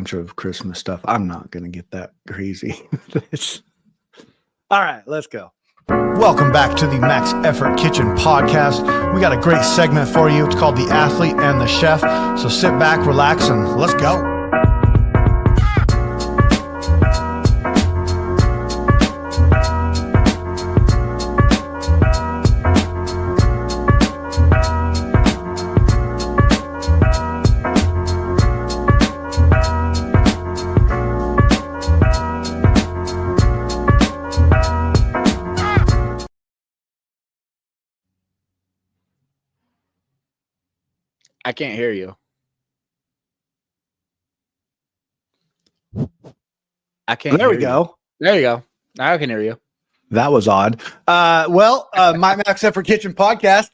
bunch of Christmas stuff. I'm not going to get that crazy. All right, let's go. Welcome back to the Max Effort Kitchen podcast. We got a great segment for you. It's called The Athlete and the Chef. So sit back, relax, and let's go. I can't hear you. I can't. There we go. There you go. Now I can hear you. That was odd. My Max Effort Kitchen podcast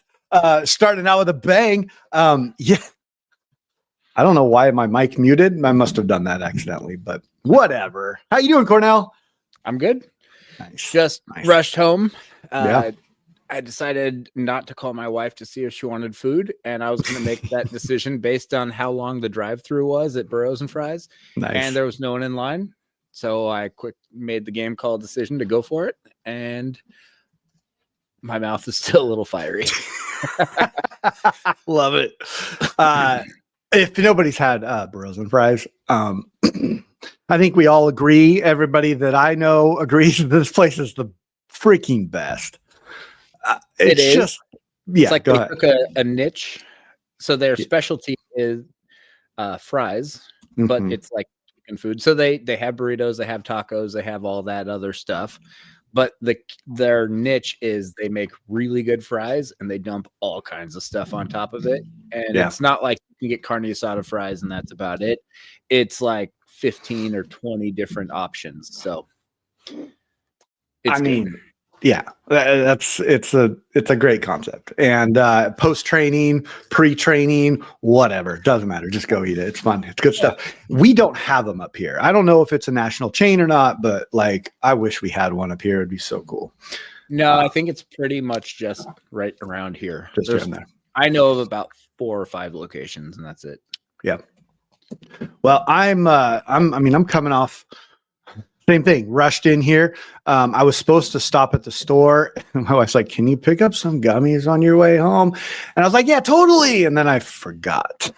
starting out with a bang. Yeah. I don't know why my mic muted. I must have done that accidentally, but whatever. How you doing, Cornell? I'm good. Nice. Just rushed home. Yeah. I decided not to call my wife to see if she wanted food, and I was going to make that decision based on how long the drive-through was at Burros and Fries. Nice. And there was no one in line, so I made the game call decision to go for it, and my mouth is still a little fiery. Love it. If nobody's had Burros and Fries, I think we all agree. Everybody that I know agrees that this place is the freaking best. It is. Just, yeah. It's like they took a niche. So their specialty is fries, but it's like chicken food. So they have burritos, they have tacos, they have all that other stuff. But their niche is they make really good fries and they dump all kinds of stuff on top of it. And it's not like you can get carne asada fries and that's about it. It's like 15 or 20 different options. So good. Yeah, it's a great concept. And post-training, pre-training, whatever, doesn't matter. Just go eat it. It's fun. It's good stuff. We don't have them up here. I don't know if it's a national chain or not, but like I wish we had one up here. It'd be so cool. No, I think it's pretty much just right around here. Just around there. I know of about 4 or 5 locations, and that's it. Yeah. Well, I'm coming off. Same thing, rushed in here. I was supposed to stop at the store. And my wife's like, can you pick up some gummies on your way home? And I was like, yeah, totally. And then I forgot.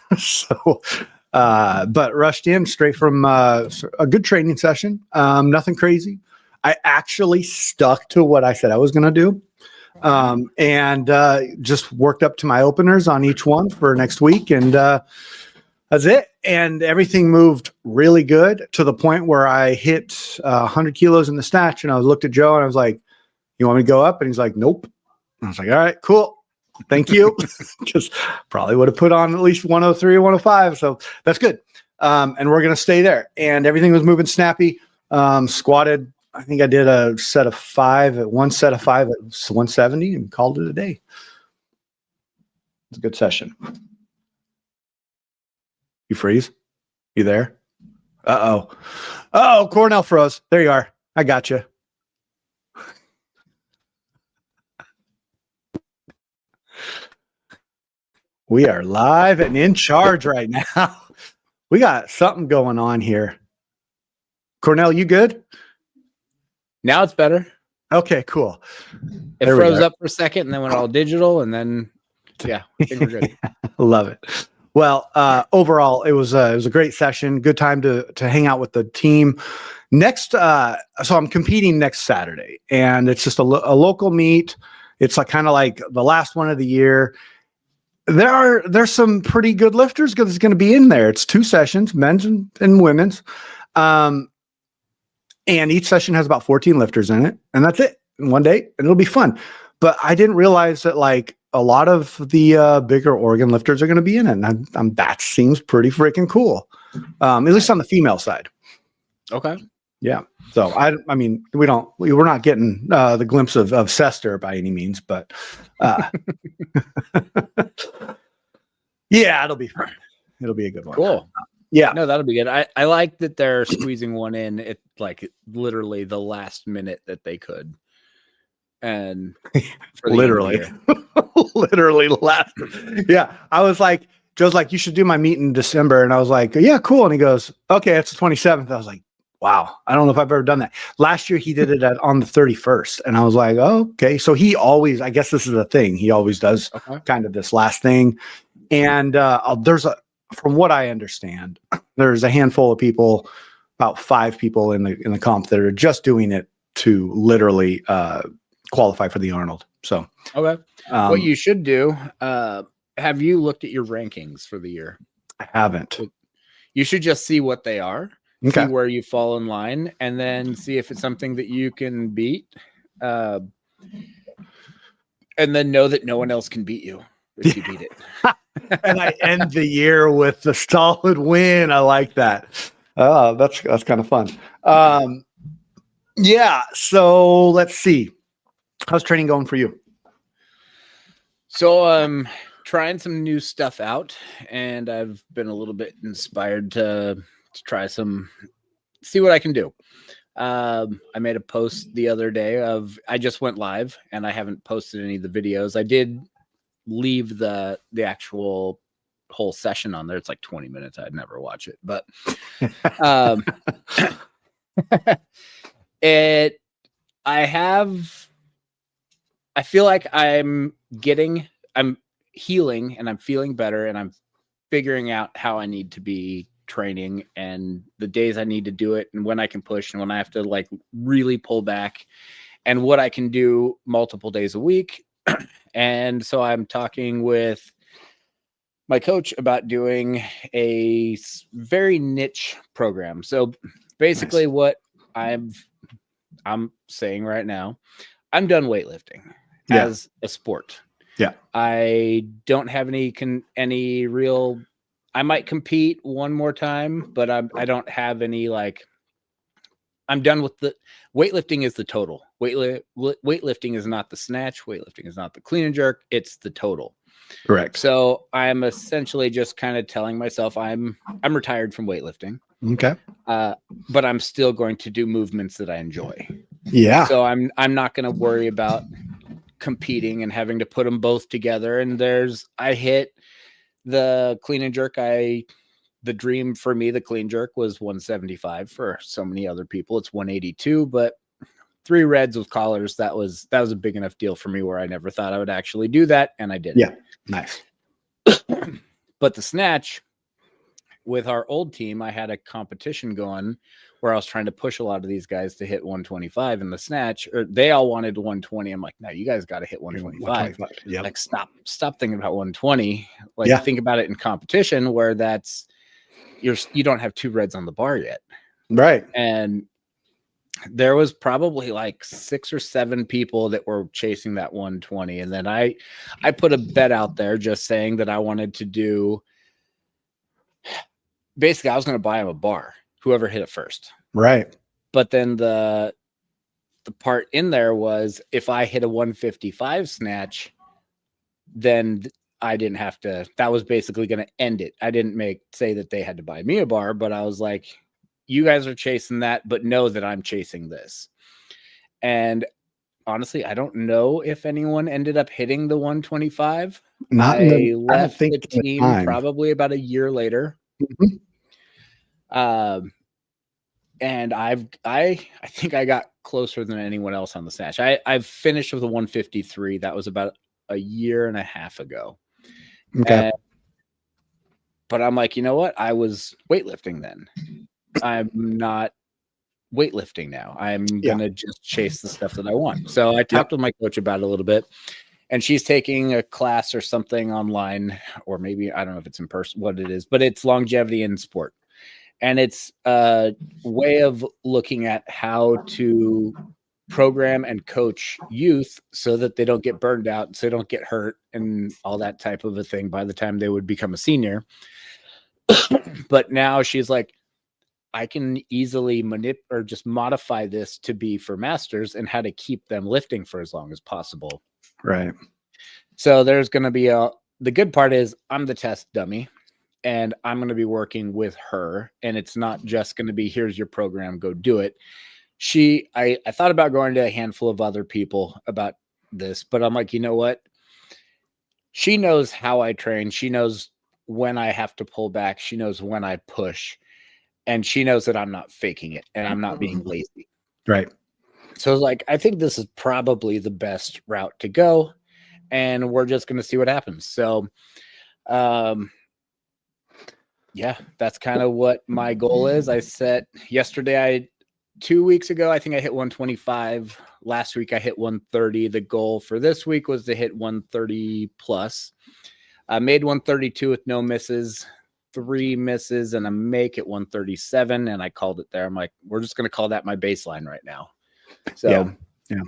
But rushed in straight from a good training session. Nothing crazy. I actually stuck to what I said I was going to do. And just worked up to my openers on each one for next week. And that's it. And everything moved really good to the point where I hit 100 kilos in the snatch. And I looked at Joe and I was like, you want me to go up? And he's like, nope. And I was like, all right, cool. Thank you. Just probably would have put on at least 103 or 105. So that's good. And we're going to stay there. And everything was moving snappy. Squatted. I think I did a set of 5 at 170 and called it a day. It's a good session. You freeze? You there? Uh-oh, Cornell froze. There you are. I got you. We are live and in charge right now. We got something going on here. Cornell, you good? Now it's better. Okay, cool. It froze up for a second and then went all digital and then, yeah, I think we're good. Love it. Well, overall, it was a great session. Good time to hang out with the team. Next, so I'm competing next Saturday, and it's just a local meet. It's like kind of like the last one of the year. There's some pretty good lifters because it's going to be in there. It's 2 sessions, men's and women's, and each session has about 14 lifters in it, and that's it in one day, and it'll be fun. But I didn't realize that like a lot of the bigger organ lifters are going to be in it. And that seems pretty freaking cool. At least on the female side. Okay. Yeah. So I mean, we're not getting the glimpse of Sester by any means, but yeah, it'll be fun. It'll be a good one. Cool. Yeah. No, that'll be good. I like that they're squeezing one in at like literally the last minute that they could. And literally last. Yeah. I was like, Joe's like, you should do my meet in December. And I was like, yeah, cool. And he goes, okay, it's the 27th. I was like, wow, I don't know if I've ever done that. Last year he did it on the 31st. And I was like, oh, okay. So he always, I guess this is the thing. He always does kind of this last thing. And from what I understand, there's a handful of people, about 5 people in the comp that are just doing it to literally qualify for the Arnold. So, okay. What you should do, have you looked at your rankings for the year? I haven't. You should just see what they are, okay. see where you fall in line, and then see if it's something that you can beat. And then know that no one else can beat you if you beat it. And I end the year with the solid win. I like that. That's kind of fun. Yeah. So let's see. How's training going for you? So trying some new stuff out, and I've been a little bit inspired to try see what I can do. I made a post the other day I just went live, and I haven't posted any of the videos. I did leave the actual whole session on there. It's like 20 minutes. I'd never watch it, but I feel like I'm healing, and I'm feeling better, and I'm figuring out how I need to be training, and the days I need to do it, and when I can push, and when I have to like really pull back, and what I can do multiple days a week. And so I'm talking with my coach about doing a very niche program. So basically what I'm saying right now, I'm done weightlifting as a sport. Yeah. I don't have any real, I might compete one more time, but I don't have any, like, I'm done with the weightlifting is the total. Weightlifting is not the snatch. Weightlifting is not the clean and jerk. It's the total. Correct. So I'm essentially just kind of telling myself I'm retired from weightlifting. Okay. But I'm still going to do movements that I enjoy. Yeah. So I'm not going to worry about competing and having to put them both together. And I hit the clean and jerk. The dream for me, the clean jerk, was 175. For so many other people, it's 182, but 3 reds with collars, that was a big enough deal for me where I never thought I would actually do that. And I did. Yeah. Nice. But the snatch, with our old team, I had a competition going where I was trying to push a lot of these guys to hit 125 in the snatch, or they all wanted 120. I'm like, no, you guys got to hit 125. Yeah. Like, stop thinking about 120. Like, think about it in competition where you don't have 2 reds on the bar yet. Right. And there was probably like 6 or 7 people that were chasing that 120. And then I put a bet out there just saying that I wanted to do, basically I was going to buy him a bar, whoever hit it first. Right. But then the part in there was, if I hit a 155 snatch, then I didn't have to, that was basically going to end it. I didn't say that they had to buy me a bar, but I was like, you guys are chasing that, but know that I'm chasing this. And honestly, I don't know if anyone ended up hitting the 125. I left the team probably about a year later. Mm-hmm. And I think I got closer than anyone else on the snatch. I've finished with a 153. That was about a year and a half ago. Okay. But I'm like, you know what? I was weightlifting then. I'm not weightlifting now. I'm going to just chase the stuff that I want. So I talked with my coach about it a little bit, and she's taking a class or something online, or maybe, I don't know if it's in person, what it is, but it's longevity in sport. And it's a way of looking at how to program and coach youth so that they don't get burned out, so they don't get hurt and all that type of a thing by the time they would become a senior. But now she's like, I can easily just modify this to be for masters and how to keep them lifting for as long as possible. Right. So there's going to be the good part is I'm the test dummy, and I'm going to be working with her, and it's not just going to be, here's your program, go do it. I thought about going to a handful of other people about this, but I'm like, you know what? She knows how I train. She knows when I have to pull back. She knows when I push, and she knows that I'm not faking it and I'm not being lazy. Right. So like, I think this is probably the best route to go, and we're just going to see what happens. So, yeah, that's kind of what my goal is. I set yesterday, 2 weeks ago, I think I hit 125. Last week I hit 130. The goal for this week was to hit 130 plus. I made 132 with no misses, 3 misses, and a make at 137. And I called it there. I'm like, we're just going to call that my baseline right now. So, yeah.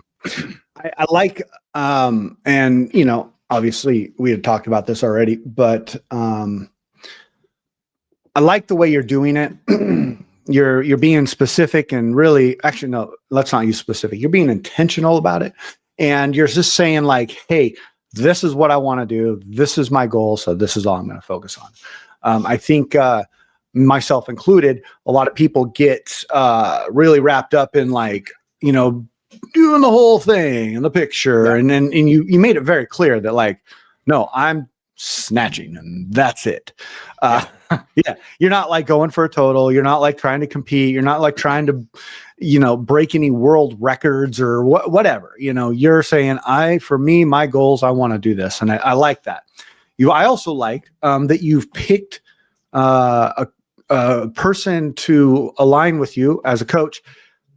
I like, and you know, obviously we had talked about this already, but I like the way you're doing it. You're being specific and really, actually, no, let's not use specific. You're being intentional about it. And you're just saying like, hey, this is what I want to do. This is my goal. So this is all I'm going to focus on. I think, myself included, a lot of people get really wrapped up in like, you know, doing the whole thing in the picture. Yeah. And you made it very clear that like, no, I'm snatching and that's it. Yeah. You're not like going for a total. You're not like trying to compete. You're not like trying to, you know, break any world records or whatever, you know, you're saying for me, my goals, I want to do this. And I like that. I also like that you've picked a person to align with you as a coach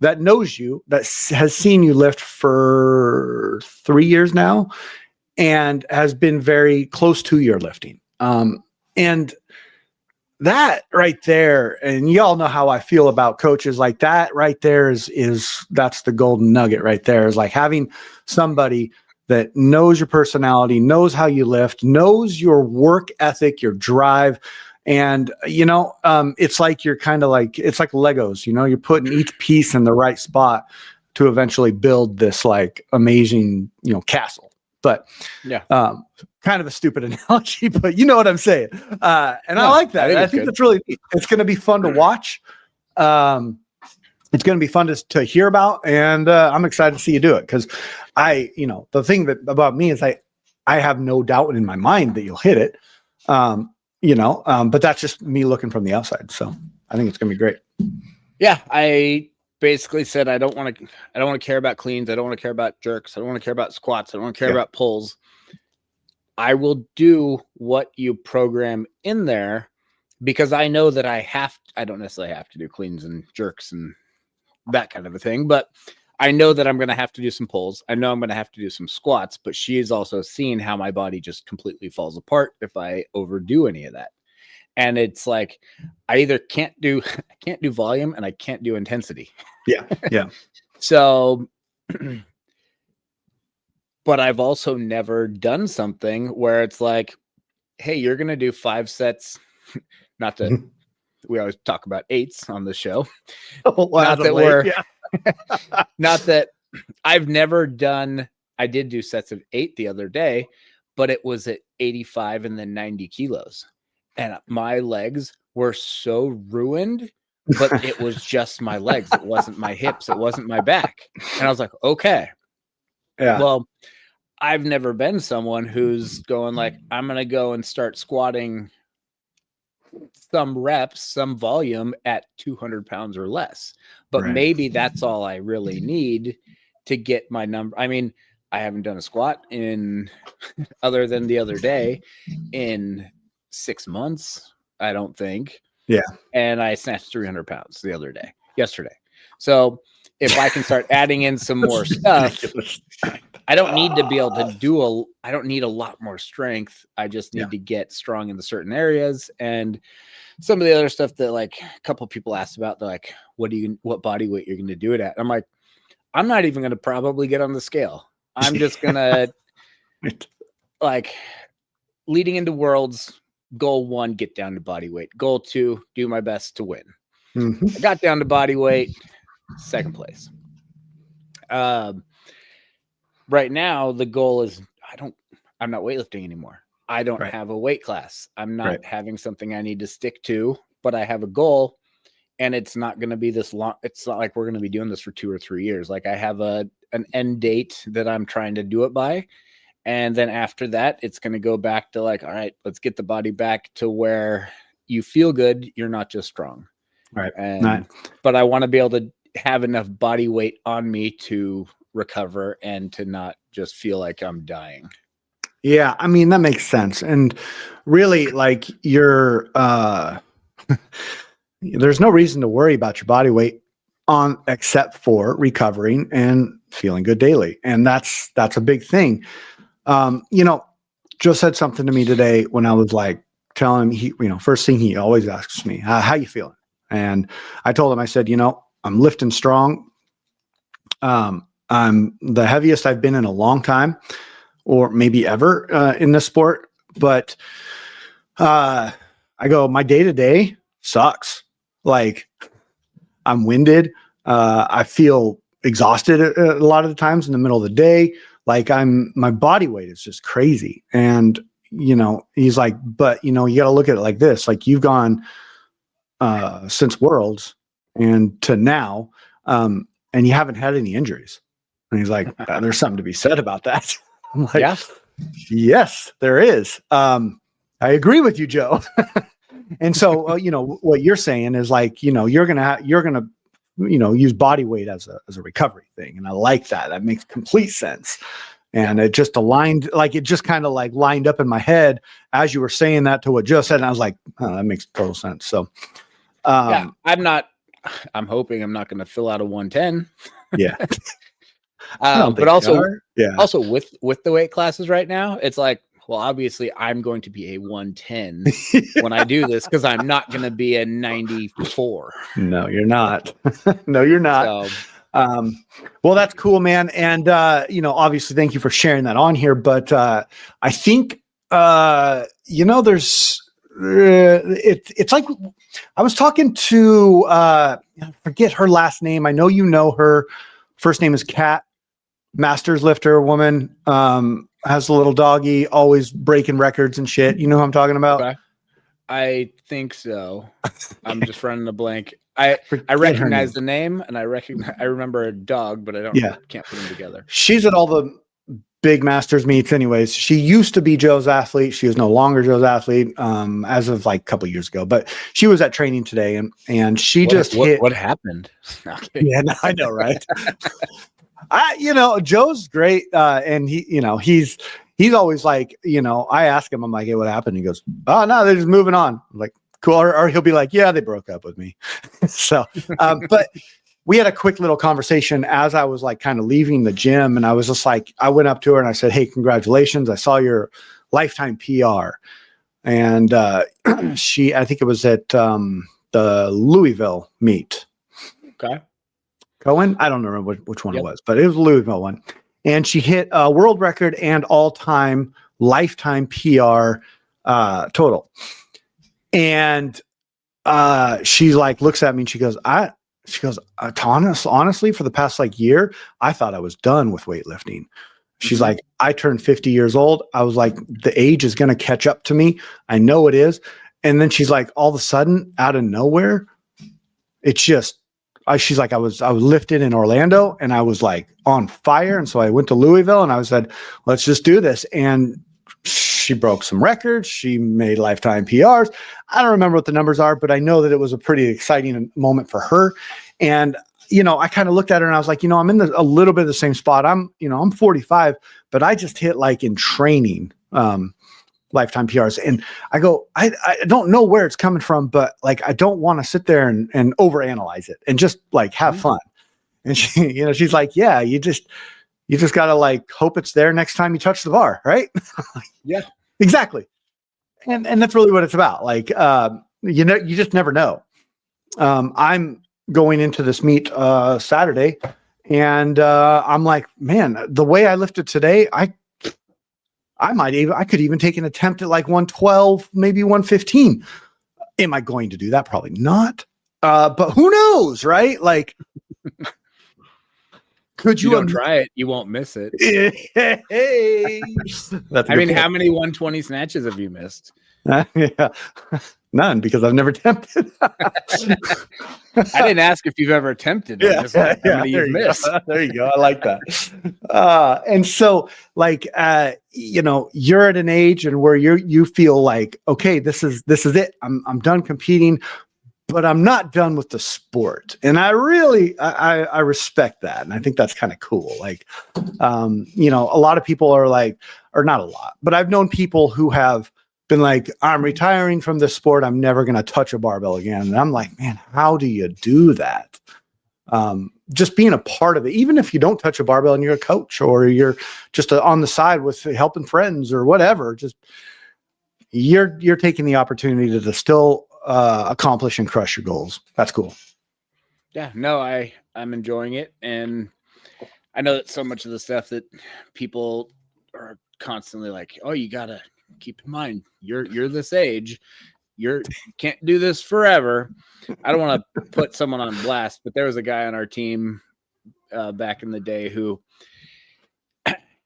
that knows you, that has seen you lift for 3 years now and has been very close to your lifting. And that right there, and y'all know how I feel about coaches like that right there is that's the golden nugget right there, is like having somebody that knows your personality, knows how you lift, knows your work ethic, your drive. And, you know, it's like you're kind of like, it's like Legos, you know, you're putting each piece in the right spot to eventually build this like amazing, you know, castle. But yeah, kind of a stupid analogy, but you know what I'm saying. And I like that. I think that's really, it's going to be fun to watch. It's going to be fun to hear about. And I'm excited to see you do it. Cause you know, the thing about me is I have no doubt in my mind that you'll hit it. You know, but that's just me looking from the outside. So I think it's going to be great. Yeah. I basically said, I don't want to care about cleans. I don't want to care about jerks. I don't want to care about squats. I don't want to care about pulls. I will do what you program in there because I know that I don't necessarily have to do cleans and jerks and that kind of a thing, but I know that I'm going to have to do some pulls. I know I'm going to have to do some squats, but she has also seen how my body just completely falls apart if I overdo any of that. And it's like, I either can't do volume and I can't do intensity. Yeah. Yeah. So, but I've also never done something where it's like, hey, you're going to do 5 sets. Not that we always talk about 8s on the show. Not that I've never done, I did do sets of 8 the other day, but it was at 85 and then 90 kilos. And my legs were so ruined, but it was just my legs. It wasn't my hips. It wasn't my back. And I was like, okay. Yeah. Well, I've never been someone who's going like, I'm going to go and start squatting some reps, some volume at 200 pounds or less. But maybe that's all I really need to get my number. I mean, I haven't done a squat other than the other day in 6 months, I don't think. Yeah. And I snatched 300 pounds yesterday. So if I can start adding in some more stuff, I don't need to be able to I don't need a lot more strength. I just need to get strong in the certain areas. And some of the other stuff that like a couple of people asked about, they're like, what body weight you're going to do it at? I'm like, I'm not even going to probably get on the scale. I'm just going to like leading into worlds. Goal 1, get down to body weight. Goal 2, do my best to win. I got down to body weight, 2nd place. Right now, the goal is I'm not weightlifting anymore. I don't have a weight class. I'm not having something I need to stick to, but I have a goal, and it's not going to be this long. It's not like we're going to be doing this for 2 or 3 years. Like I have an end date that I'm trying to do it by. And then after that, it's going to go back to like, all right, let's get the body back to where you feel good. You're not just strong. Right. And, but I want to be able to have enough body weight on me to recover and to not just feel like I'm dying. Yeah. I mean, that makes sense. And really, like, you're, there's no reason to worry about your body weight except for recovering and feeling good daily. And that's a big thing. You know, Joe said something to me today when I was like telling him, first thing he always asks me, how you feeling? And I told him, I said, I'm lifting strong. I'm the heaviest I've been in a long time, or maybe ever, in this sport. But, I go, my day-to-day sucks. Like, I'm winded. I feel exhausted a lot of the times in the middle of the day. Like, my body weight is just crazy. And, he's like, but, you got to look at it like this. Like, you've gone, since Worlds and to now, and you haven't had any injuries. And he's like, there's something to be said about that. I'm like, Yeah. Yes, there is. I agree with you, Joe. And so, what you're saying is like, you're going to, use body weight as a recovery thing. And I like that. That makes complete sense. And it just aligned, like, it just kind of like lined up in my head as you were saying that to what Joe said. And I was like, oh, that makes total sense. So, yeah, I'm hoping I'm not going to fill out a 110. Yeah. But also, yeah. Also with the weight classes right now, it's like, well, obviously I'm going to be a 110 when I do this, because I'm not going to be a 94. No, you're not. No, you're not. So, well, that's cool, man. And, obviously thank you for sharing that on here, but, I think, there's, it's like, I was talking to, I forget her last name. I know, her first name is Kat, masters lifter woman, has a little doggy, always breaking records and shit. You know who I'm talking about? okay. I think so. I'm just running a blank. I recognize the name, and I remember a dog, but can't put them together. She's at all the big masters meets anyways. She used to be Joe's athlete. She is no longer Joe's athlete, as of like a couple of years ago, but she was at training today, and she hit. What happened? Yeah, no, I know, right? Joe's great. And he's always like, I ask him, I'm like, hey, what happened? He goes, oh no, they're just moving on. I'm like, cool. Or he'll be like, yeah, they broke up with me. So, but we had a quick little conversation as I was like kind of leaving the gym. And I was just like, I went up to her and I said, hey, congratulations. I saw your lifetime PR. And, I think it was at, the Louisville meet. Okay. Cohen? I don't remember which one it was, but it was a Louisville one. And she hit a world record and all-time lifetime PR total. And she like looks at me and she goes, honestly, for the past like year, I thought I was done with weightlifting. She's like, I turned 50 years old. I was like, the age is going to catch up to me. I know it is. And then she's like, all of a sudden, out of nowhere, it's just, she's like, I was lifted in Orlando and I was like on fire. And so I went to Louisville and I said, let's just do this. And she broke some records. She made lifetime PRs. I don't remember what the numbers are, but I know that it was a pretty exciting moment for her. And, I kind of looked at her and I was like, I'm in a little bit of the same spot. I'm 45, but I just hit like in training, lifetime PRs. And I go, I don't know where it's coming from, but like, I don't want to sit there and overanalyze it and just like have fun. And she, she's like, yeah, you just got to like hope it's there next time you touch the bar. Right. Yeah, exactly. And that's really what it's about. Like, you just never know. I'm going into this meet, Saturday, and, I'm like, man, the way I lifted today, I could even take an attempt at like 112, maybe 115. Am I going to do that? Probably not. But who knows, right? Like, could you don't try it, you won't miss it. Hey, how many 120 snatches have you missed? Yeah. None, because I've never attempted. I didn't ask if you've ever attempted. I just how many you've missed. There you go. I like that. And so, like, you're at an age and where you feel like, okay, this is it. I'm done competing, but I'm not done with the sport. And I really, I respect that. And I think that's kind of cool. Like, a lot of people are like, or not a lot, but I've known people who have been like, I'm retiring from this sport. I'm never going to touch a barbell again. And I'm like, man, how do you do that? Just being a part of it, even if you don't touch a barbell and you're a coach or you're just on the side with helping friends or whatever, just you're taking the opportunity to still accomplish and crush your goals. That's cool. Yeah, no, I'm enjoying it. And I know that so much of the stuff that people are constantly like, oh, you gotta keep in mind, you're this age, you can't do this forever. I don't want to put someone on blast, but there was a guy on our team back in the day who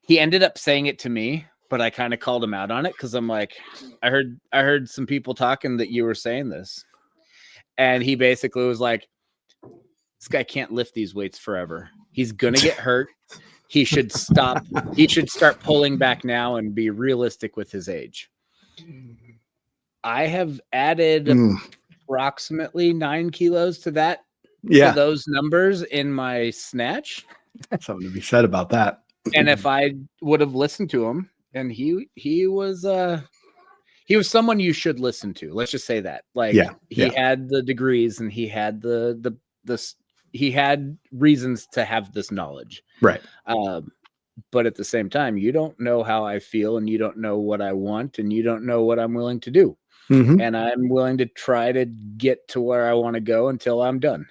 he ended up saying it to me, but I kind of called him out on it because I'm like, I heard some people talking that you were saying this. And he basically was like, this guy can't lift these weights forever. He's gonna get hurt. He should stop. He should start pulling back now and be realistic with his age. I have added approximately 9 kilos to that. Yeah. To those numbers in my snatch. Something to be said about that. And if I would have listened to him, and he was someone you should listen to. Let's just say that. Like he had the degrees and he had he had reasons to have this knowledge. Right. But at the same time, you don't know how I feel and you don't know what I want and you don't know what I'm willing to do. Mm-hmm. And I'm willing to try to get to where I want to go until I'm done.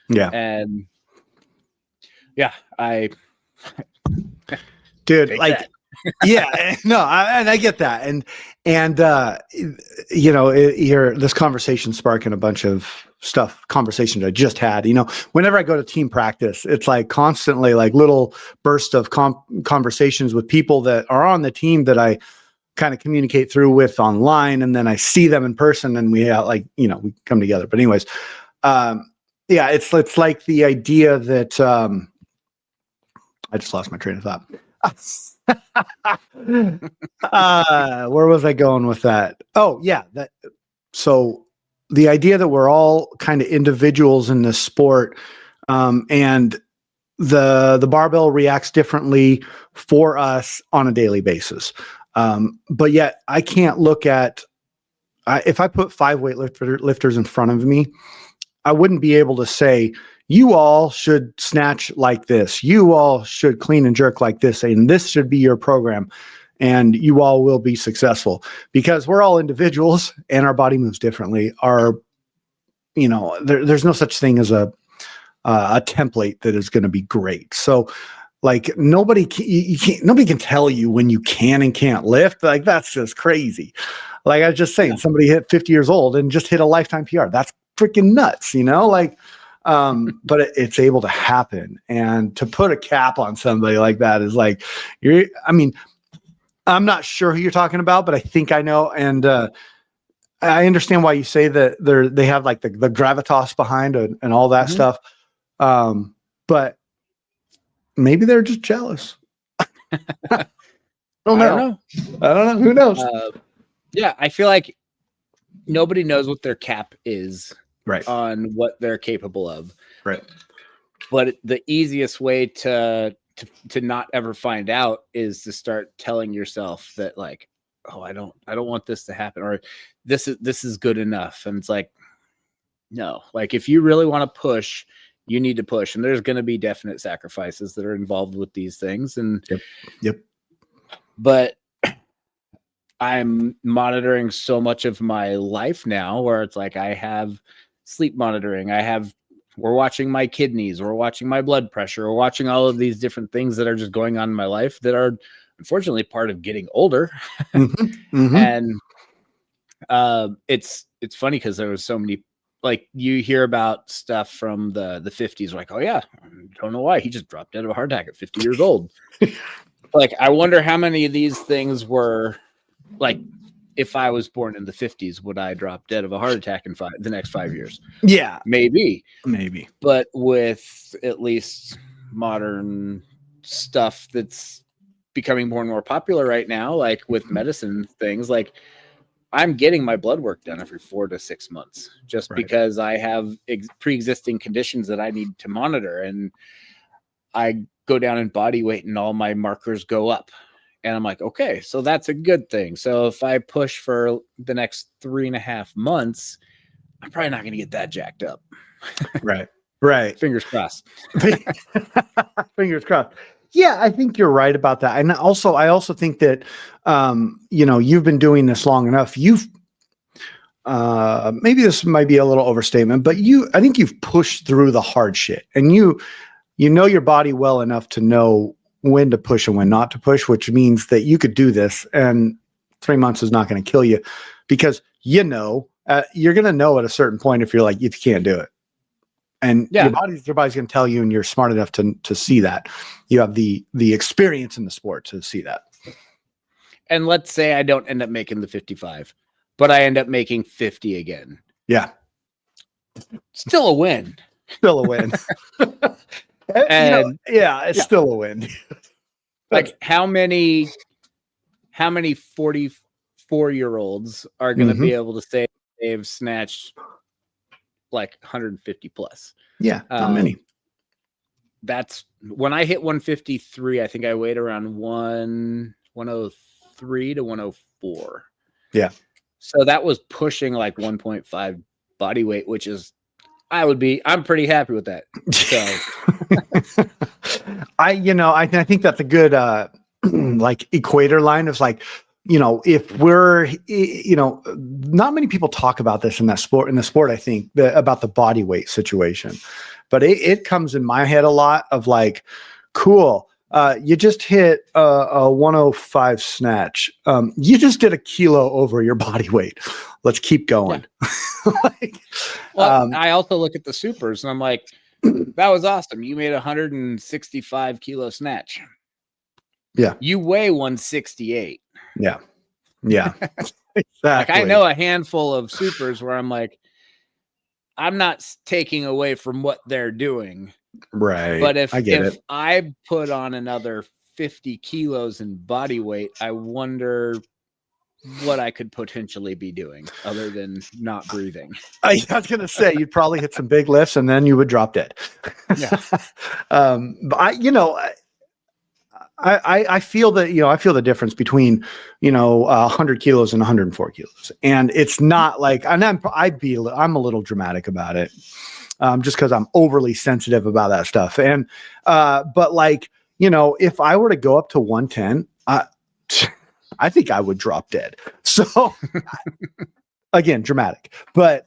Yeah. And dude, like that. I get that. And this conversation sparking a bunch of conversations I just had, whenever I go to team practice, it's like constantly like little bursts of conversations with people that are on the team that I kind of communicate through with online. And then I see them in person and we we come together. But anyways, it's like the idea that, I just lost my train of thought. Where was I going with that? Oh yeah. So the idea that we're all kind of individuals in this sport, and the barbell reacts differently for us on a daily basis. But yet I can't look at, if I put 5 lifters in front of me, I wouldn't be able to say, you all should snatch like this. You all should clean and jerk like this. And this should be your program. And you all will be successful because we're all individuals and our body moves differently. There's no such thing as a template that is going to be great. So like nobody can tell you when you can and can't lift. Like that's just crazy. Like I was just saying, somebody hit 50 years old and just hit a lifetime PR. That's freaking nuts, but it's able to happen. And to put a cap on somebody like that is like, I'm not sure who you're talking about, but I think I know. And I understand why you say that they have like the gravitas behind and all that stuff. But maybe they're just jealous. I don't know. Who knows? I feel like nobody knows what their cap is. Right. On what they're capable of. Right. But the easiest way to not ever find out is to start telling yourself that like, oh, I don't want this to happen, or this is good enough. And it's like, no, like if you really want to push, you need to push. And there's going to be definite sacrifices that are involved with these things. And Yep. But I'm monitoring so much of my life now where it's like I have sleep monitoring. We're watching my kidneys, we're watching my blood pressure, we're watching all of these different things that are just going on in my life that are unfortunately part of getting older. And it's funny because there was so many, like you hear about stuff from the 50s, like, oh yeah, I don't know why he just dropped dead of a heart attack at 50 years old. Like, I wonder how many of these things were like if I was born in the 50s, would I drop dead of a heart attack in the next 5 years? Yeah, Maybe. but with at least modern stuff that's becoming more and more popular right now, like with medicine things, like I'm getting my blood work done every 4 to 6 months just because I have pre-existing conditions that I need to monitor, and I go down in body weight and all my markers go up. And I'm like, okay, so that's a good thing. So if I push for the next 3.5 months, I'm probably not going to get that jacked up. Right. Fingers crossed. Fingers crossed. Yeah, I think you're right about that. And I also think that, you've been doing this long enough. You've, maybe this might be a little overstatement, but I think you've pushed through the hard shit, and you know your body well enough to know when to push and when not to push, which means that you could do this and 3 months is not going to kill you, because you're going to know at a certain point if you can't do it. And your body's going to tell you, and you're smart enough to see that. You have the experience in the sport to see that. And let's say I don't end up making the 55, but I end up making 50 again. Yeah. Still a win. Still a win. And it's still a win. Like how many 44-year-olds are going to be able to say they've snatched like 150 plus? Yeah, not many. That's when I hit 153. I think I weighed around 103 to 104. Yeah. So that was pushing like 1.5 body weight, which is, I'm pretty happy with that. So I think that's a good like equator line of like, if we're, not many people talk about this in the sport, I think about the body weight situation, but it comes in my head a lot of like, cool. You just hit a 105 snatch. You just did a kilo over your body weight. Let's keep going. Yeah. I also look at the supers and I'm like, that was awesome. You made 165 kilo snatch. Yeah. You weigh 168. Yeah. Exactly. Like I know a handful of supers where I'm like, I'm not taking away from what they're doing. Right. But if I put on another 50 kilos in body weight, I wonder what I could potentially be doing other than not breathing. I was going to say, you'd probably hit some big lifts and then you would drop dead. Yeah. But I feel that, I feel the difference between, 100 kilos and 104 kilos. And it's not like, and I'm a little dramatic about it. Just because I'm overly sensitive about that stuff. And, but like, if I were to go up to 110, I think I would drop dead. So again, dramatic, but,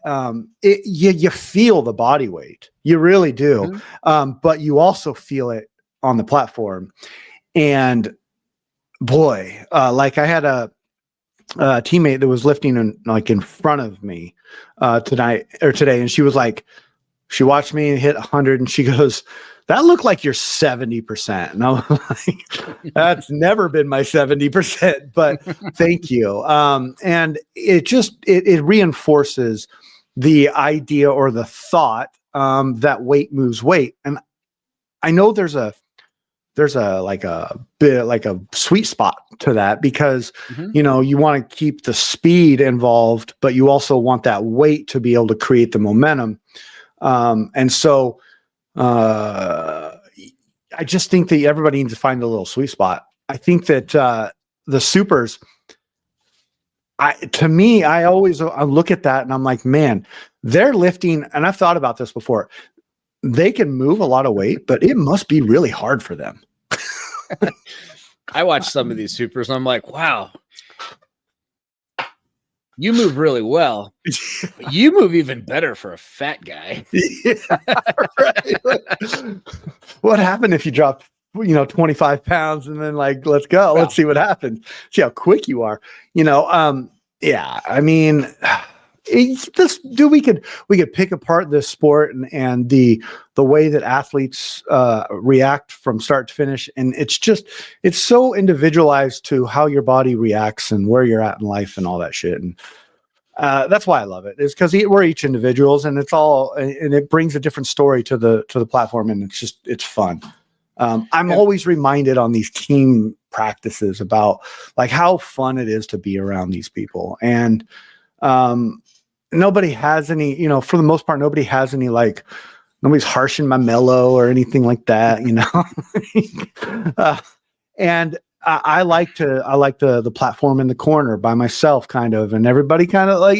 you feel the body weight, you really do. Mm-hmm. But you also feel it on the platform. And boy, like I had a teammate that was lifting in front of me, today. And she was like, she watched me hit 100 and she goes, that looked like you're 70%. And I'm like, that's never been my 70%, but thank you. And it reinforces the idea or the thought, that weight moves weight. And I know there's a like a bit like a sweet spot to that, because you want to keep the speed involved, but you also want that weight to be able to create the momentum. And so I just think that everybody needs to find a little sweet spot. I think that the supers, I always look at that and I'm like, man, they're lifting, and I've thought about this before. They can move a lot of weight, but it must be really hard for them. I watch some of these supers and I'm like, wow, you move really well. You move even better for a fat guy. Yeah, right. What happened if you drop, 25 pounds and then like, let's go, let's see what happens. See how quick you are, yeah. I mean, we could pick apart this sport and the way that athletes react from start to finish, and it's so individualized to how your body reacts and where you're at in life and all that shit. And that's why I love it, is because we're each individuals, and it brings a different story to the platform, and it's fun. I'm always reminded on these team practices about like how fun it is to be around these people. And nobody has any, for the most part, nobody's harshing my mellow or anything like that, and I like the platform in the corner by myself, kind of, and everybody kind of like,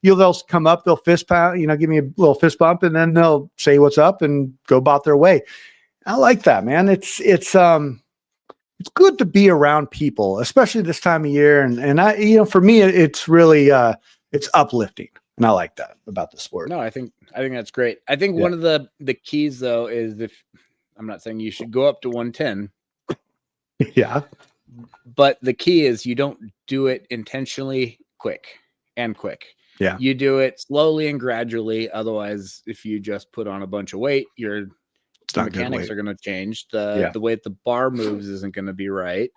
they'll come up, they'll fist pound, give me a little fist bump, and then they'll say what's up and go about their way. I like that, man. It's good to be around people, especially this time of year. And I, for me, it's really, it's uplifting. And I like that about the sport. No, I think that's great. I think one of the keys though, is I'm not saying you should go up to 110. Yeah. But the key is you don't do it intentionally quick. Yeah. You do it slowly and gradually. Otherwise, if you just put on a bunch of weight, the mechanics are going to change. The way the bar moves isn't going to be right.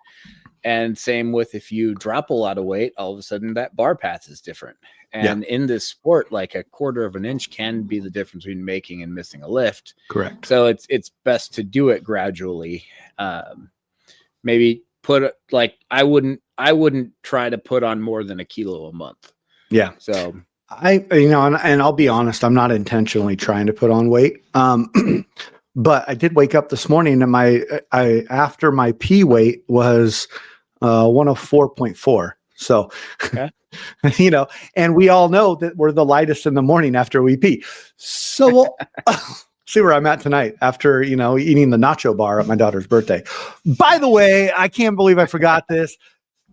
And same with if you drop a lot of weight, all of a sudden that bar path is different. And in this sport, like a quarter of an inch can be the difference between making and missing a lift. Correct. So it's best to do it gradually. Maybe I wouldn't try to put on more than 1 kilo a month. Yeah. So and I'll be honest, I'm not intentionally trying to put on weight. But I did wake up this morning and after my pee weight was 104.4. So, okay. And we all know that we're the lightest in the morning after we pee. So we'll see where I'm at tonight after, eating the nacho bar at my daughter's birthday. By the way, I can't believe I forgot this.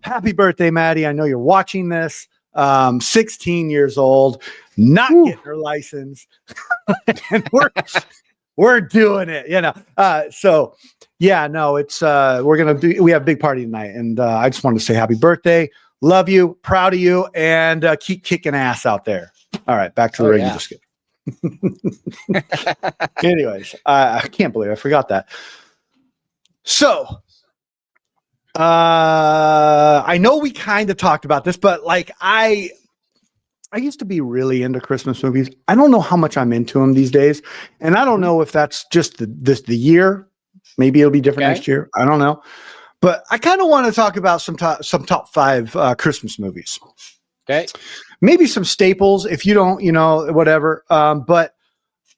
Happy birthday, Maddie. I know you're watching this. 16 years old, not getting her license. And we're doing it, so yeah, no, it's we have a big party tonight, and I just wanted to say happy birthday, love you, proud of you, and keep kicking ass out there. All right, back to the regular schedule. Anyways, I can't believe I forgot that. So I know we kind of talked about this, but like I used to be really into Christmas movies. I don't know how much I'm into them these days. And I don't know if that's just the year. Maybe it'll be different next year. I don't know. But I kind of want to talk about some top 5 Christmas movies. Okay. Maybe some staples if you don't, whatever. But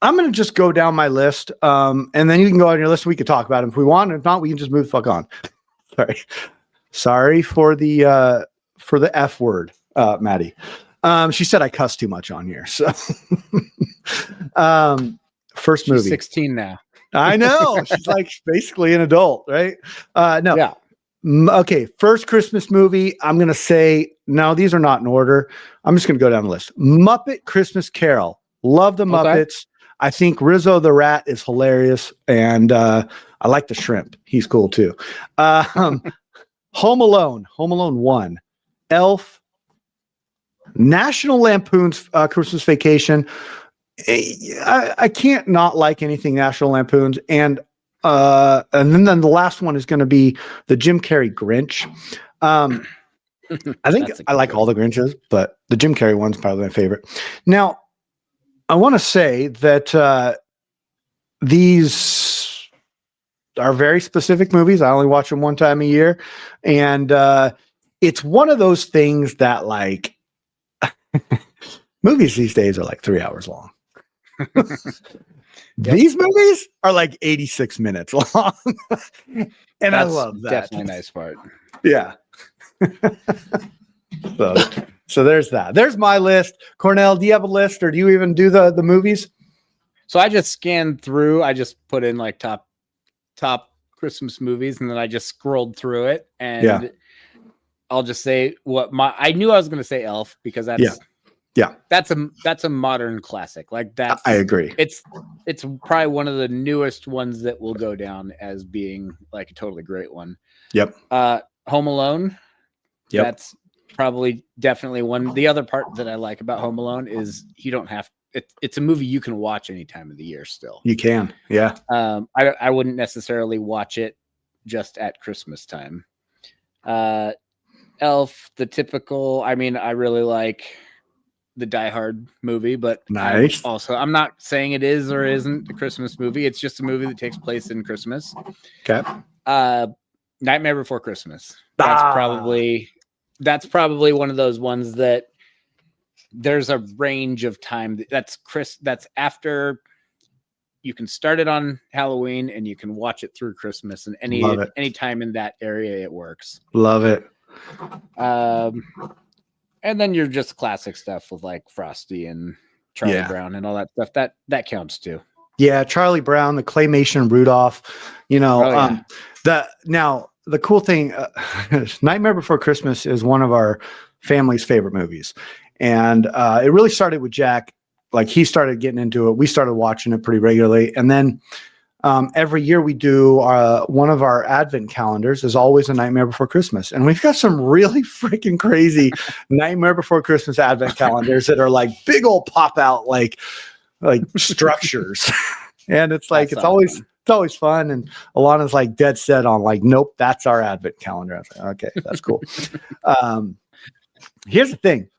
I'm going to just go down my list. And then you can go on your list. We could talk about them if we want. If not, we can just move the fuck on. Sorry for the F word, Maddie. She said I cuss too much on here. So, first movie. She's 16 now. I know. She's like basically an adult, right? No. Yeah. Okay. First Christmas movie. I'm going to say, no, these are not in order. I'm just going to go down the list. Muppet Christmas Carol. Love the Muppets. Okay. I think Rizzo the Rat is hilarious. And I like the shrimp. He's cool too. Home Alone 1, Elf, National Lampoon's Christmas Vacation. I can't not like anything National Lampoon's, and then the last one is going to be the Jim Carrey Grinch. I think I like all the Grinches, but the Jim Carrey one's probably my favorite. Now, I want to say that these are very specific movies. I only watch them one time a year, and it's one of those things that like. Movies these days are like 3 hours long. These movies are like 86 minutes long. And I love that. Definitely a nice part. Yeah. So there's that. There's my list. Cornell, do you have a list, or do you even do the movies? So I just scanned through. I just put in like top Christmas movies, and then I just scrolled through it, and I'll just say I knew I was going to say Elf because that's a modern classic. Like that. I agree. It's probably one of the newest ones that will go down as being like a totally great one. Yep. Home Alone. Yep. That's probably definitely one. The other part that I like about Home Alone is you don't have it's a movie you can watch any time of the year still. You can. Yeah. I wouldn't necessarily watch it just at Christmas time. Elf, the typical, I mean, I really like the Die Hard movie, but Nice. I'm not saying it is or isn't a Christmas movie. It's just a movie that takes place in Christmas. Okay. Nightmare Before Christmas. That's probably one of those ones that there's a range of time. That's after you can start it on Halloween and you can watch it through Christmas, and any time in that area it works. Love it. And then you're just classic stuff with like Frosty and Charlie Brown and all that stuff. That counts too. Yeah, Charlie Brown, the claymation Rudolph. The cool thing, Nightmare Before Christmas is one of our family's favorite movies, and it really started with Jack. Like, he started getting into it. We started watching it pretty regularly, and then every year we do one of our advent calendars is always a Nightmare Before Christmas, and we've got some really freaking crazy Nightmare Before Christmas advent calendars that are like big old pop out like structures, and it's like it's always fun. And Alana's like dead set on like, nope, that's our advent calendar. I was like, okay, that's cool. Here's the thing.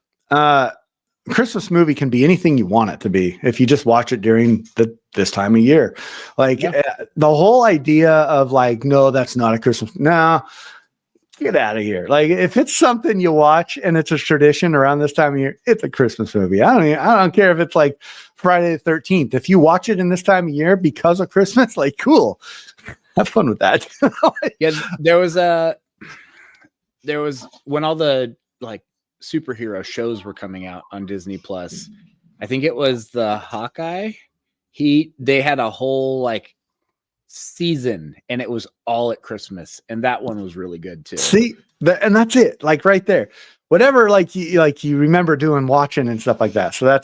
Christmas movie can be anything you want it to be if you just watch it during this time of year. Like the whole idea of like, no, that's not a Christmas. No, get out of here. Like, if it's something you watch and it's a tradition around this time of year, it's a Christmas movie. I don't care if it's like Friday the 13th. If you watch it in this time of year because of Christmas, like, cool, have fun with that. Yeah, there was when all the like superhero shows were coming out on Disney Plus. I think it was the Hawkeye. They had a whole like season, and it was all at Christmas, and that one was really good too. See, and that's it. Like right there, whatever. Like you remember doing watching and stuff like that. So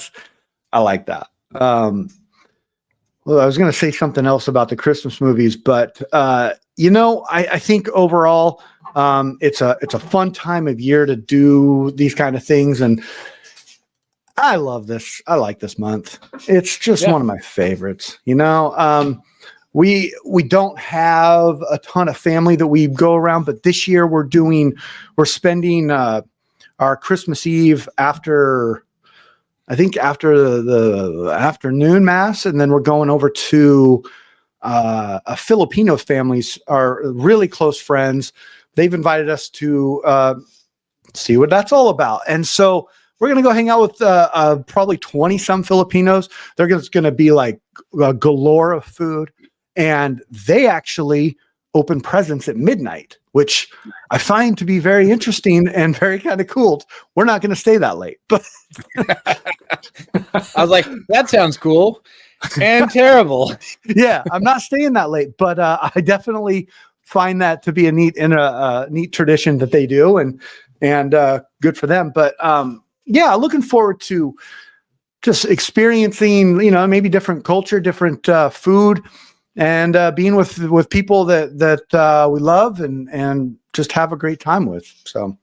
I like that. Well, I was going to say something else about the Christmas movies, but I think overall, it's a fun time of year to do these kind of things, and I love this. I like this month. It's just one of my favorites. We don't have a ton of family that we go around, but this year we're spending our Christmas Eve after the afternoon mass, and then we're going over to a Filipino families, are really close friends. They've invited us to see what that's all about. And so we're going to go hang out with probably 20 some Filipinos. They're going to be like a galore of food. And they actually open presents at midnight, which I find to be very interesting and very kind of cool. We're not going to stay that late, but I was like, that sounds cool and terrible. Yeah, I'm not staying that late, but I definitely find that to be a neat tradition that they do, and good for them. But looking forward to just experiencing, maybe different culture, different food, and being with people that we love and just have a great time with. So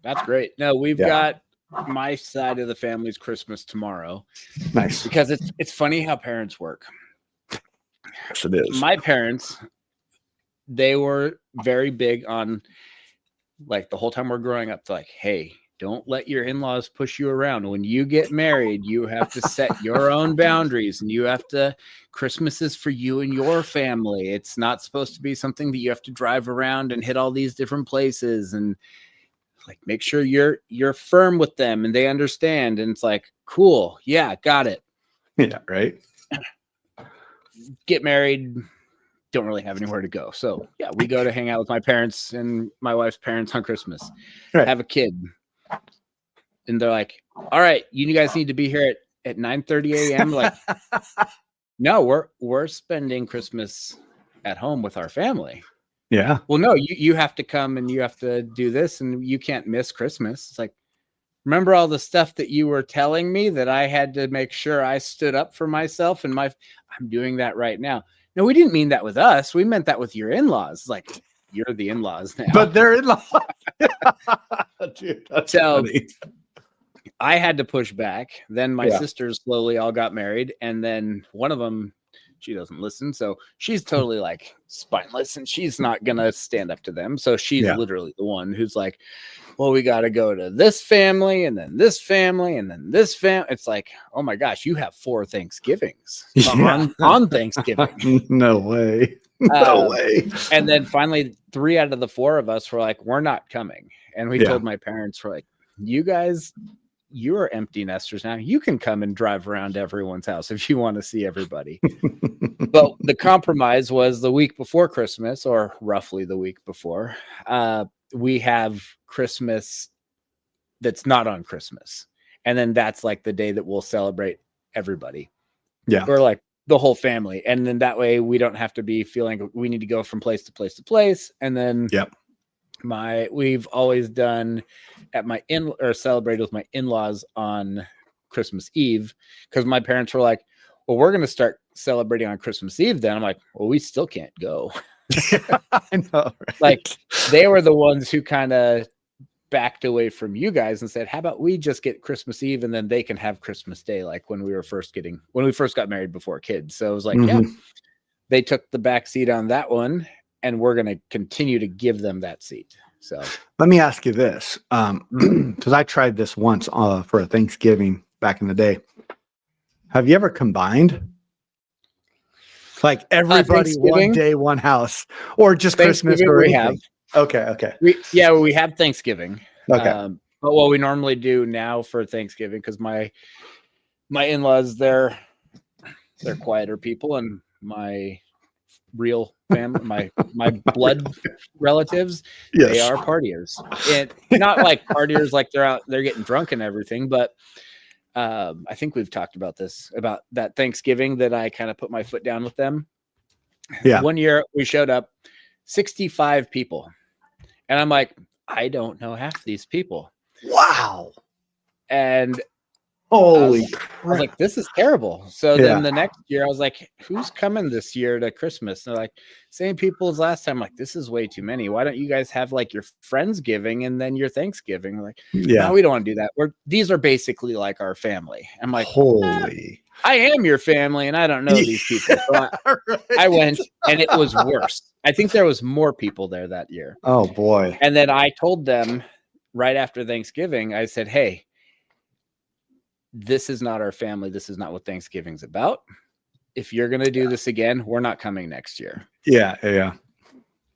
that's great. No, we've got my side of the family's Christmas tomorrow. Nice. Because it's funny how parents work. Yes, it is. My parents, they were very big on, like, the whole time we're growing up, like, hey, don't let your in-laws push you around. When you get married, you have to set your own boundaries, and Christmas is for you and your family. It's not supposed to be something that you have to drive around and hit all these different places, and like, make sure you're firm with them and they understand. And it's like, cool. Yeah, got it. Yeah. Right. Get married. Don't really have anywhere to go. So yeah, we go to hang out with my parents and my wife's parents on Christmas, have a kid. And they're like, all right, you guys need to be here at 9:30 a.m. Like, no, we're spending Christmas at home with our family. Yeah. Well, no, you have to come and you have to do this, and you can't miss Christmas. It's like, remember all the stuff that you were telling me that I had to make sure I stood up for myself, and I'm doing that right now. No, we didn't mean that with us. We meant that with your in-laws. Like, you're the in-laws now. But they're in law. Dude, that's So funny. I had to push back. Then my Yeah. sisters slowly all got married. And then one of them, she doesn't listen. So she's totally like spineless and she's not going to stand up to them. So she's Yeah. literally the one who's like, well, we got to go to this family and then this family and then this family. It's like, oh my gosh, you have 4 Thanksgivings Yeah. on Thanksgiving. No way. No Um, way. And then finally, 3 out of the 4 of us were like, we're not coming. And we Yeah. told my parents, we're like, you guys, you are empty nesters now. You can come and drive around everyone's house if you want to see everybody. But the compromise was the week before Christmas, or roughly the week before, we have Christmas that's not on Christmas. And then that's like the day that we'll celebrate everybody. Yeah. Or like the whole family. And then that way we don't have to be feeling we need to go from place to place to place. And then Yep. we've always done at my celebrated with my in-laws on Christmas Eve, because my parents were like, well, we're going to start celebrating on Christmas Eve. Then I'm like, well, we still can't go. I know. Right? Like they were the ones who kind of backed away from you guys and said, how about we just get Christmas Eve and then they can have Christmas Day, like when we first got married before kids. So it was like, yeah, they took the back seat on that one, and we're going to continue to give them that seat. So Let me ask you this, because I tried this once for a Thanksgiving back in the day. Have you ever combined? Like everybody one day, one house, or just Christmas? Or we have. Okay. We have Thanksgiving. Okay. But what we normally do now for Thanksgiving, because my in-laws, they're quieter people, and my real family, my blood relatives, they are partiers. And not like partiers like they're getting drunk and everything, but I think we've talked about this, about that Thanksgiving that I kind of put my foot down with them. Yeah. One year we showed up 65 people. And I'm like, I don't know half these people. Wow. And holy I was like, this is terrible. So then the next year I was like, who's coming this year to Christmas? And they're like, same people as last time. I'm like, this is way too many. Why don't you guys have like your Friendsgiving and then your Thanksgiving? Like, no, we don't want to do that. These are basically like our family. I'm like, holy. I am your family and I don't know these people. So I went, and it was worse. I think there was more people there that year. Oh boy. And then I told them right after Thanksgiving, I said, hey, this is not our family. This is not what Thanksgiving's about. If you're going to do this again, we're not coming next year. Yeah.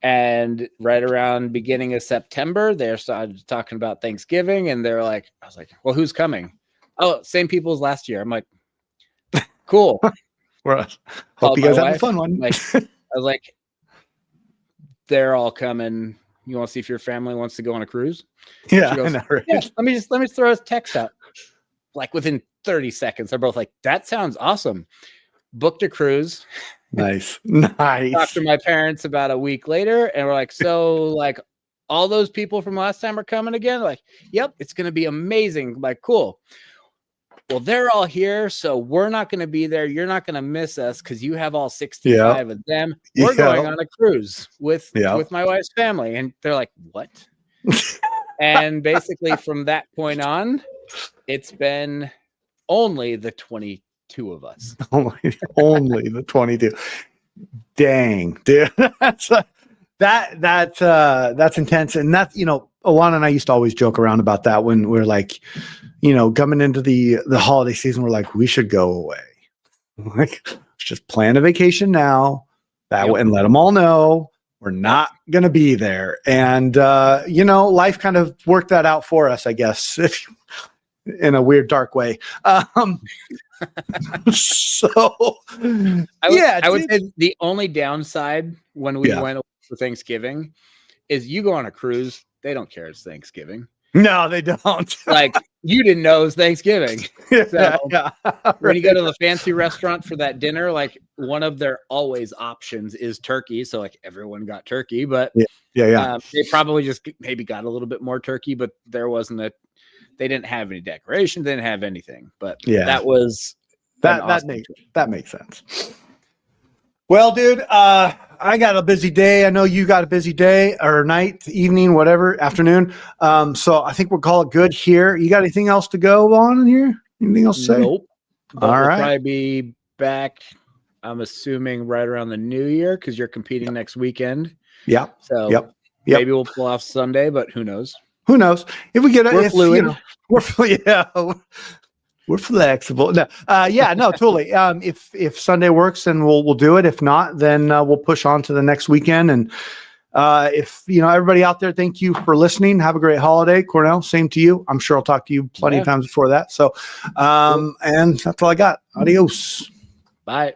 And right around beginning of September, they started talking about Thanksgiving, and they're like, I was like, well, who's coming? Oh, same people as last year. I'm like, cool. Hope you guys have a fun one. Like, I was like, they're all coming. You want to see if your family wants to go on a cruise? Yeah, goes, I know, right? Yeah, let me throw a text out. Like within 30 seconds, they're both like, that sounds awesome. Booked a cruise. Nice. Talked to my parents about a week later, and we're like, so like all those people from last time are coming again? Like, yep, it's gonna be amazing. Like, cool. Well, they're all here, so we're not going to be there. You're not going to miss us because you have all 65 of them. We're going on a cruise with my wife's family. And they're like, what? And basically from that point on, it's been only the 22 of us. Only the 22. Dang, dude. That's intense. And that's, Alana and I used to always joke around about that when we're like, coming into the holiday season, we're like, we should go away. Like, let's just plan a vacation now and let them all know we're not going to be there. And, life kind of worked that out for us, I guess, in a weird, dark way. I would say the only downside when we went for Thanksgiving is you go on a cruise. They don't care it's Thanksgiving. No, they don't. Like, you didn't know it was Thanksgiving. When you go to the fancy restaurant for that dinner, like one of their always options is turkey. So like everyone got turkey, but they probably just maybe got a little bit more turkey, but there wasn't they didn't have any decorations, they didn't have anything. But that was that makes sense. Well, dude, I got a busy day. I know you got a busy day or night, evening, whatever, afternoon. So I think we'll call it good here. You got anything else to go on in here? Anything else to say? Nope. But All we'll right. probably be back, I'm assuming, right around the new year because you're competing next weekend. Yeah. So Yep. maybe we'll pull off Sunday, but who knows? Who knows? If we get it, We're fluid. We're flexible. No, no, totally. If Sunday works, then we'll do it. If not, then we'll push on to the next weekend. And if everybody out there, thank you for listening. Have a great holiday, Cornell. Same to you. I'm sure I'll talk to you plenty of times before that. So, and that's all I got. Adios. Bye.